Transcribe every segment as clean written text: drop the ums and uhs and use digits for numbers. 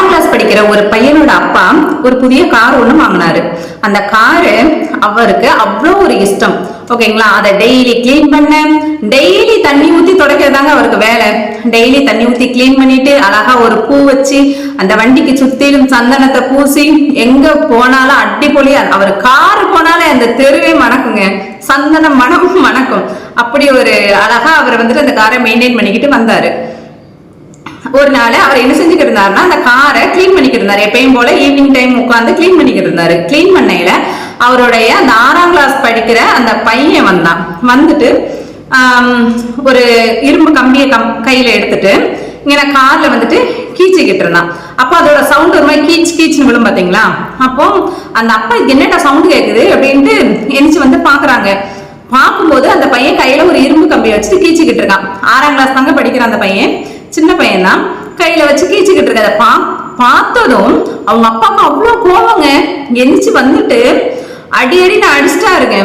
6ஆம் கிளாஸ் படிக்கிற ஒரு பையனோட அப்பா ஒரு புதிய கார் ஒண்ணு வாங்கினாரு. அந்த காரு அவருக்கு அவ்வளோ ஒரு இஷ்டம். ஓகேங்களா, அதை டெய்லி கிளீன் பண்ண, டெய்லி தண்ணி ஊத்தி துடைக்கிறதாங்க அவருக்கு வேலை. டெய்லி தண்ணி ஊத்தி கிளீன் பண்ணிட்டு அழகா ஒரு பூ வச்சு அந்த வண்டிக்கு சுத்திலும் சந்தனத்தை பூசி எங்க போனாலும் அடிப்பொலியா அவர் காரு போனாலே அந்த தெருவே மணக்குங்க, சந்தனம் மனம் மணக்கும். அப்படி ஒரு அழகா அவர் வந்துட்டு அந்த காரை மெயின்டைன் பண்ணிக்கிட்டு வந்தாரு. ஒரு நாள் அவர் என்ன செஞ்சுக்கிட்டு இருந்தாருன்னா அந்த காரை கிளீன் பண்ணிக்கிட்டு இருந்தாரு. எப்பயும் போல ஈவினிங் டைம் உட்காந்து கிளீன் பண்ணிக்கிட்டு இருந்தாரு. கிளீன் பண்ணையில அவருடைய அந்த 6ஆம் கிளாஸ் படிக்கிற அந்த பையன் வந்தான். வந்துட்டு ஒரு இரும்பு கம்பியை கையில எடுத்துட்டு இங்க கார்ல வந்துட்டு கீச்சிக்கிட்டு இருந்தான். அப்போ அதோட சவுண்ட் ஒரு மாதிரி கீச் கீச்சுன்னு விழும் பாத்தீங்களா. அப்போ அந்த அப்பா என்னடா சவுண்ட் கேக்குது அப்படின்ட்டு எந்திரிச்சு வந்து பாக்குறாங்க. பார்க்கும்போது அந்த பையன் கையில ஒரு இரும்பு கம்பியை வச்சுட்டு கீச்சிக்கிட்டு இருக்கான். 6ஆம் கிளாஸ் தாங்க படிக்கிற அந்த பையன், சின்ன பையன் தான், கையில வச்சு கீச்சிக்கிட்டு இருக்க. பார்த்ததும் அவங்க அப்பாவுக்கு அவ்வளவு கோவங்க. எந்திரிச்சு வந்துட்டு அடி நான் அடிச்சிட்டாருங்க.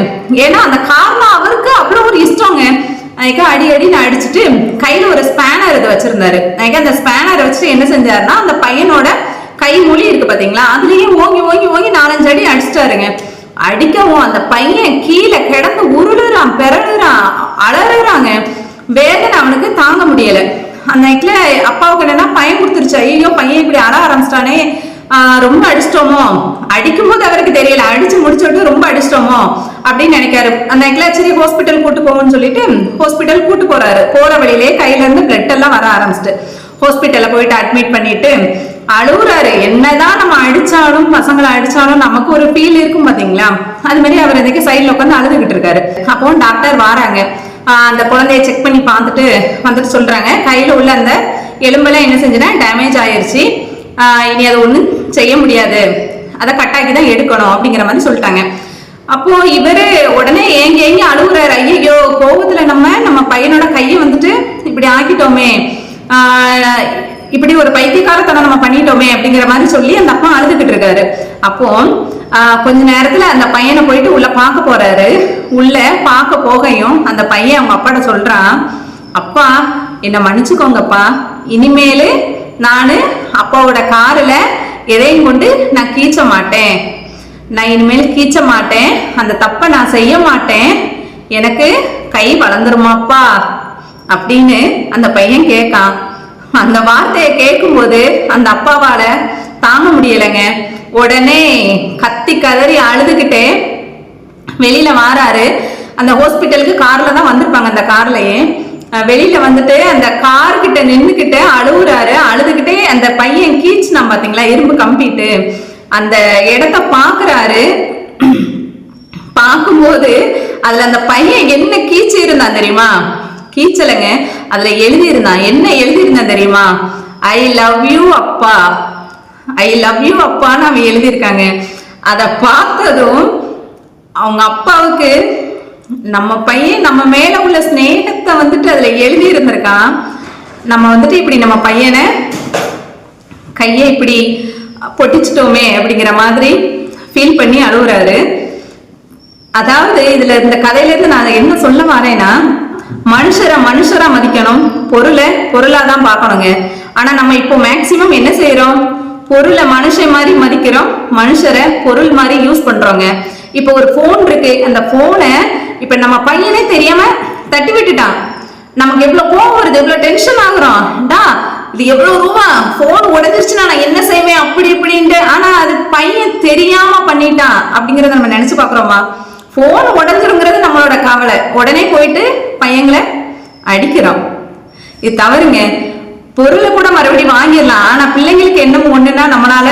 ஏன்னா அந்த காரணம் அவருக்கு அவ்வளவு ஒரு இஷ்டங்க. அதுக்கு அடி நான் அடிச்சுட்டு கையில ஒரு ஸ்பேனர் இதை வச்சிருந்தாரு. அதுக்கு அந்த ஸ்பேனரை வச்சுட்டு என்ன செஞ்சாருன்னா அந்த பையனோட கை மொழி இருக்கு பாத்தீங்களா, அதுலயே ஓங்கி 4-5 அடி அடிச்சிட்டாருங்க. அடிக்கவும் அந்த பையன் கீழே கிடந்து உருளுறான், பிறழுறான், அலறுறாங்க. வேதனை அவனுக்கு தாங்க முடியல. அந்த இடத்துல அப்பாவுக்கு என்னன்னா பையன் கொடுத்துருச்சு. ஐயோ பையன் இப்படி அழ ஆரம்பிச்சிட்டானே, ரொம்ப அடிச்சிட்டோமோ, அடிக்கும் போது அவருக்கு தெரியல, அடிச்சு முடிச்சுட்டு ரொம்ப அடிச்சிட்டோமோ அப்படின்னு நினைக்காரு. அந்த இடத்துல சரி ஹாஸ்பிட்டல் கூட்டு போவோம்னு சொல்லிட்டு ஹாஸ்பிட்டல் கூட்டு போறாரு. போற வழியிலே கையில இருந்து பிளட் எல்லாம் வர ஆரம்பிச்சிட்டு ஹாஸ்பிட்டல்ல போயிட்டு அட்மிட் பண்ணிட்டு அழுகுறாரு. என்னதான் நம்ம அடிச்சாலும் பசங்களை அடிச்சாலும் நமக்கு ஒரு ஃபீல் இருக்கும் பாத்தீங்களா, அது மாதிரி அவர் இதுக்கு சைட்ல உட்காந்து அழுதுகிட்டு இருக்காரு. அப்போ டாக்டர் வராங்க. அந்த குழந்தைய செக் பண்ணி பார்த்துட்டு வந்துட்டு சொல்றாங்க, கையில உள்ள அந்த எலும்பெல்லாம் என்ன செஞ்சுன்னா டேமேஜ் ஆயிருச்சு, இனி அதை ஒண்ணும் செய்ய முடியாது, அதை கட்டாக்கி தான் எடுக்கணும் அப்படிங்கிற மாதிரி சொல்லிட்டாங்க. அப்போ இவரு உடனே ஏங்கி அழுகுறாரு. ஐயோ கோபத்துல நம்ம பையனோட கையை வந்துட்டு இப்படி ஆக்கிட்டோமே, இப்படி ஒரு பைத்தியக்காரத்தனை நம்ம பண்ணிட்டோமே அப்படிங்கிற மாதிரி சொல்லி அந்த அப்பா அழுதுகிட்டு இருக்காரு. அப்போ கொஞ்ச நேரத்துல அந்த பையனை போயிட்டு உள்ள பார்க்க போறாரு. உள்ள பார்க்க போகையும் அந்த பையன் அவங்க அப்பாட்ட சொல்றான், அப்பா என்ன மன்னிச்சுக்கோங்கப்பா, இனிமேலு நானு அப்பாவோட காருல எதையும் கொண்டு நான் கீச்ச மாட்டேன், நான் இனிமேல் கீச்ச மாட்டேன், அந்த தப்பை நான் செய்ய மாட்டேன், எனக்கு கை வளர்ந்துருமாப்பா அப்படின்னு அந்த பையன் கேட்கான். அந்த வார்த்தையை கேட்கும் போது அந்த அப்பாவால தாங்க முடியலைங்க. உடனே கத்தி கதறி அழுதுகிட்டே வெளியில வாராரு. அந்த ஹாஸ்பிட்டலுக்கு கார்ல தான் வந்திருப்பாங்க. அந்த கார்லயே வெளியில வந்துட்டு அந்த கார் கிட்ட நின்னுக்கிட்டு அழுகுறாரு. அழுதுகிட்டே அந்த பையன் கீச்சுனா பாத்தீங்களா இரும்பு கம்பிட்டு அந்த இடத்த பாக்குறாரு. பார்க்கும்போது அதுல அந்த பையன் என்ன கீச்சு இருந்தான் தெரியுமா, கீச்சலங்க, அதுல எழுதி இருந்தான். என்ன எழுதி இருந்தான் தெரியுமா, ஐ லவ் யூ அப்பா, ஐ லவ் யூ அப்பான்னு அவன் எழுதியிருக்காங்க. அதை பார்த்ததும் அவங்க அப்பாவுக்கு நம்ம பையன் நம்ம மேல உள்ள ஸ்நேகத்தை வந்துட்டு அதுல எழுதி இருந்திருக்கான், நம்ம வந்துட்டு இப்படி நம்ம பையனை கையை இப்படி பொட்டிச்சிட்டோமே அப்படிங்கிற மாதிரி ஃபீல் பண்ணி அழுகுறாரு. அதாவது இதுல இந்த கதையில இருந்து நான் என்ன சொல்ல வரேன்னா, மனுஷரா மதிக்கணும், பொருளாதான் பார்க்கணுங்க. ஆனா நம்ம இப்போ மேக்சிமம் என்ன செய்யறோம், பொருளை மனுஷன் மாதிரி மதிக்கிறோம், மனுஷரை பொருள் மாதிரி யூஸ் பண்றோங்க. இப்ப ஒரு போன் இருக்கு, அந்த போனை இப்ப நம்ம பையனே தெரியாம தட்டி விட்டுட்டான், நமக்கு எவ்வளவு கோவம் வருது, எவ்வளவு டென்ஷன் ஆகுறோம், இது எவ்வளவு ரூபா, போன் உடைஞ்சிருச்சுன்னா நான் என்ன செய்வேன் அப்படி இப்படின்ட்டு. ஆனா அது பையன் தெரியாம பண்ணிட்டான் அப்படிங்கறத நம்ம நினைச்சு பாக்குறோமா, போன் உடஞ்சிருங்கிறது நம்மளோட கவலை, உடனே போயிட்டு பையங்களை அடிக்கிறோம். இது தவறுங்க. பொருளை கூட மறுபடியும் வாங்கிடலாம், ஆனா பிள்ளைங்களுக்கு என்னமோ ஒண்ணுன்னா நம்மளால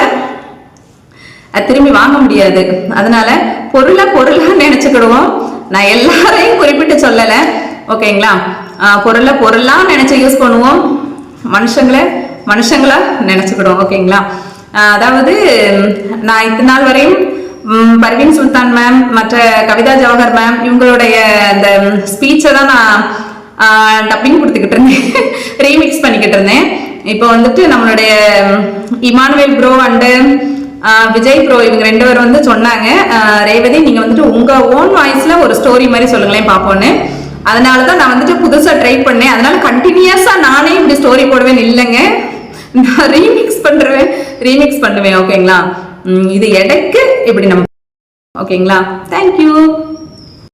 திரும்பி வாங்க முடியாது. அதனால பொருளா நினைச்சுக்கிடுவோம். நான் எல்லாரையும் குறிப்பிட்டு சொல்லல, ஓகேங்களா. பொருளா நினைச்சு யூஸ் பண்ணுவோம், மனுஷங்களா நினைச்சுக்கிடுவோம், ஓகேங்களா. அதாவது நான் இத்தனை நாள் வரையும் பர்வீன் சுல்தான் மேம், மற்ற கவிதா ஜவஹர் மேம் இவங்களுடைய அந்த ஸ்பீச்சை தான் நான் டப்பிங் கொடுத்துக்கிட்டு இருந்தேன், ரீமிக்ஸ் பண்ணிக்கிட்டு இருந்தேன். இப்போ வந்துட்டு நம்மளுடைய Emmanuel bro and Vijay bro இவங்க 2 பேர் வந்து சொன்னாங்க, ரேவதி நீங்க வந்துட்டு உங்க ஓன் வாய்ஸ்ல ஒரு ஸ்டோரி மாதிரி சொல்லுங்களேன் பாப்போன்னு. அதனாலதான் நான் வந்துட்டு புதுசா ட்ரை பண்ணேன். அதனால கண்டினியூஸா நானே இப்படி ஸ்டோரி போடுவேன் இல்லைங்க, நான் ரீமிக்ஸ் பண்ணுவேன். ஓகேங்களா, இது எடைக்கு இப்படி நம்ம. ஓகேங்களா, தேங்க்யூ.